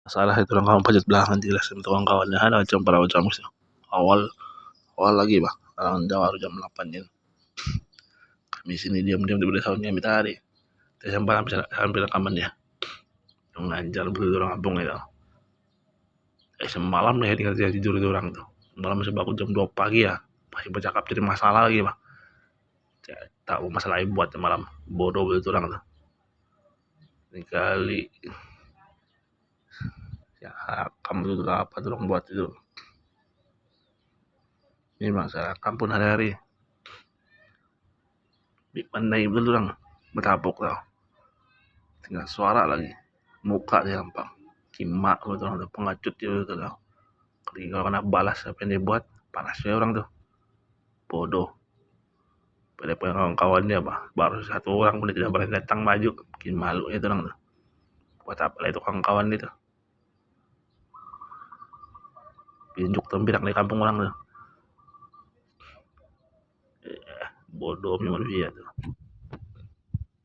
Masalah itu orang kawan pajak belakangan jelas sama kawan-kawannya ada macam pada macam awal awal lagi bah orang Jawa jam 8 ini kami sini diam-diam di sahurnya minta hari sampai hampir rekaman dia ngajar begitu orang kampung itu semalam nih tinggal tidur itu orang tuh malam masih bangun jam 2 pagi ya masih bercakap jadi masalah lagi bah tahu masalah ibu buat malam bodoh begitu orang tuh ini kali ya kamu itu apa tuh orang buat itu ini masalah kampung hari-hari di pandai betul orang bertapuk tau tinggal suara lagi muka dia gampang kimak betul orang tuh pengacut dia betul tau kalau kena balas apa yang dia buat panas ya orang tuh bodoh pada kawan-kawan dia bah baru satu orang pun tidak berani datang maju bikin malu itu orang tuh buat apa lah itu kawan-kawan itu pinjuk tembirak di kampung orang tuh bodohnya manusia tuh